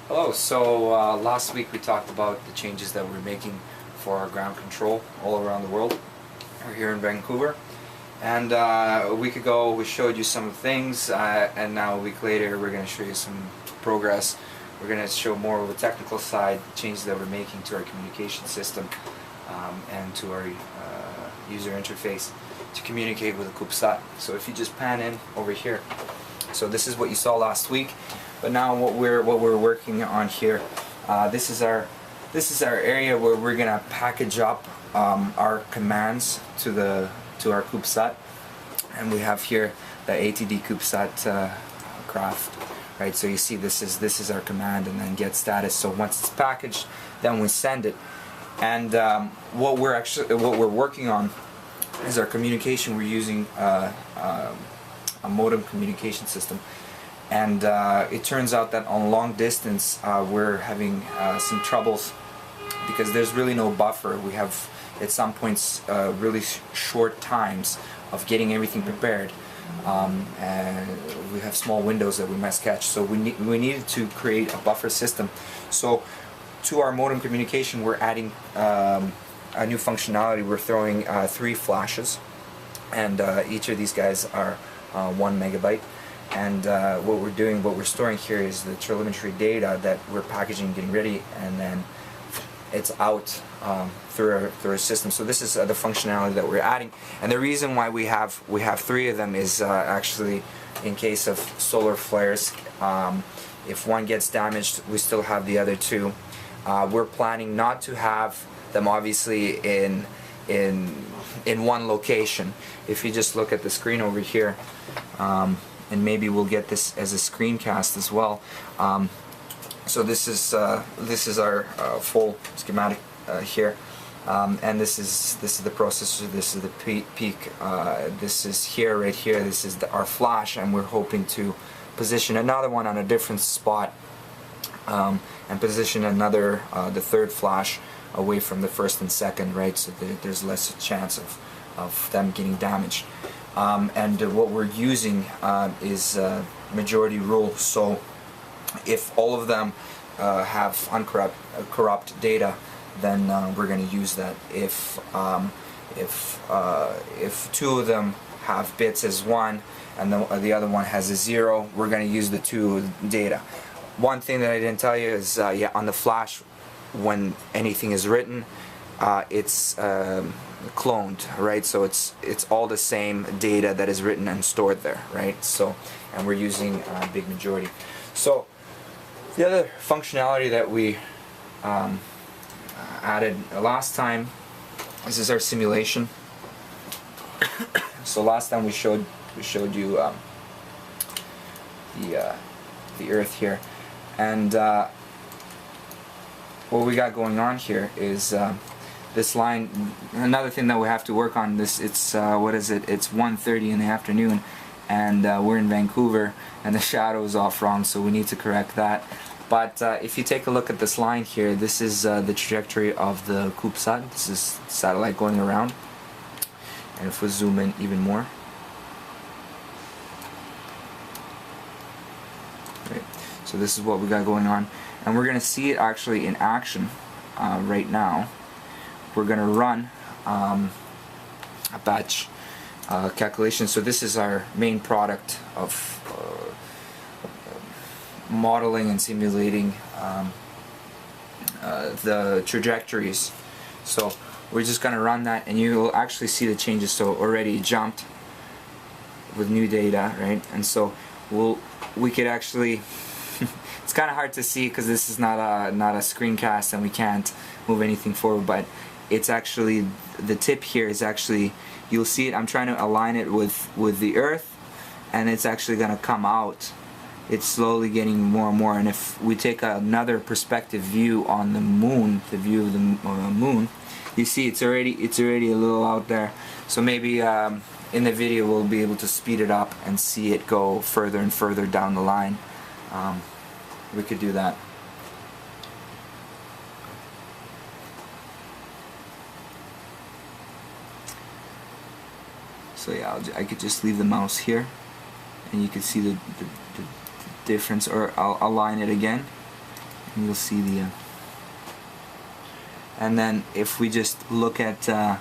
Hello, so last week we talked about the changes that we're making for our ground control all around the world. We're here in Vancouver, and a week ago we showed you some things, and now a week later we're going to show you some progress. We're going to show more of the technical side, changes that we're making to our communication system and to our user interface to communicate with the cubesat. So if you just pan in over here, so this is what you saw last week. But now what we're working on here, this is our area where we're gonna package up our commands to our cubesat, and we have here the ATD cubesat craft, right? So you see this is our command, and then get status. So once it's packaged, then we send it. And what we're working on is our communication. We're using a modem communication system. And it turns out that on long distance we're having some troubles because there's really no buffer. We have at some points really short times of getting everything prepared, and we have small windows that we must catch. So we needed to create a buffer system. So to our modem communication we're adding a new functionality. We're throwing 3 flashes, and each of these guys are 1 megabyte. And what we're storing here is the telemetry data that we're packaging, getting ready, and then it's out through our system. So this is the functionality that we're adding. And the reason why we have 3 of them is actually in case of solar flares. If one gets damaged, we still have the other 2. We're planning not to have them obviously in one location. If you just look at the screen over here. And maybe we'll get this as a screencast as well. So this is our full schematic here, and this is the processor. This is the peak. This is here, right here. This is our flash, and we're hoping to position another one on a different spot, and position another the 3rd flash away from the 1st and 2nd, right? So there's less chance of them getting damaged. And what we're using is majority rule. So if all of them have corrupt data, then we're going to use that. If 2 of them have bits as 1 and the other one has a 0, we're going to use the 2 data. One thing that I didn't tell you is yeah, on the flash, when anything is written, it's cloned, right? So it's all the same data that is written and stored there, right? So, and we're using big majority. So the other functionality that we added last time, this is our simulation. So last time we showed you the Earth here, and what we got going on here is this line. Another thing that we have to work on, it's what is it? It's 1:30 in the afternoon, and we're in Vancouver, and the shadow is off wrong, so we need to correct that. But if you take a look at this line here, this is the trajectory of the cubesat. This is satellite going around, and if we zoom in even more, right. So this is what we got going on, and we're gonna see it actually in action right now. We're going to run a batch calculation. So this is our main product of modeling and simulating the trajectories. So we're just going to run that, and you'll actually see the changes. So already it jumped with new data, right? And so we could actually it's kind of hard to see because this is not a screencast and we can't move anything forward, but it's actually, the tip here is actually, you'll see it, I'm trying to align it with the Earth, and it's actually going to come out. It's slowly getting more and more, and if we take another perspective view on the moon, the view of the moon, you see it's already a little out there. So maybe in the video we'll be able to speed it up and see it go further and further down the line. We could do that. So yeah, I could just leave the mouse here, and you can see the difference, or I'll align it again, you'll see the and then if we just look at the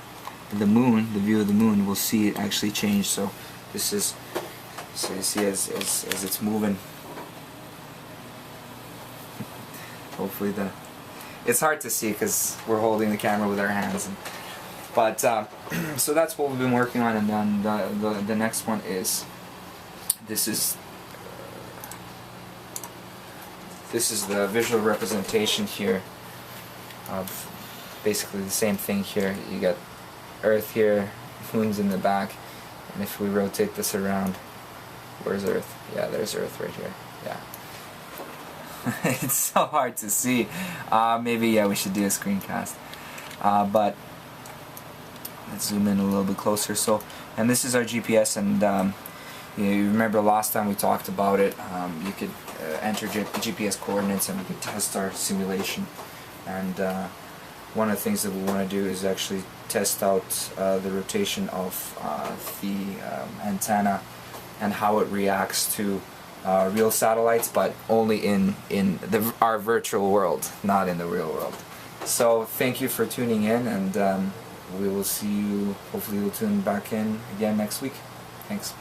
moon, the view of the moon, we'll see it actually change. So this is, so you see as it's moving, hopefully it's hard to see because we're holding the camera with our hands, but so that's what we've been working on. And then the next one is this is the visual representation here of basically the same thing here. You got Earth here, moon's in the back, and if we rotate this around, where's Earth? Yeah, there's Earth right here. Yeah. It's so hard to see. Maybe, yeah, we should do a screencast. But let's zoom in a little bit closer. So, and this is our GPS, and you remember last time we talked about it. You could enter GPS coordinates, and we could test our simulation. And one of the things that we want to do is actually test out the rotation of the antenna and how it reacts to real satellites, but only in our virtual world, not in the real world. So thank you for tuning in, and we will see you, hopefully you'll tune back in again next week. Thanks.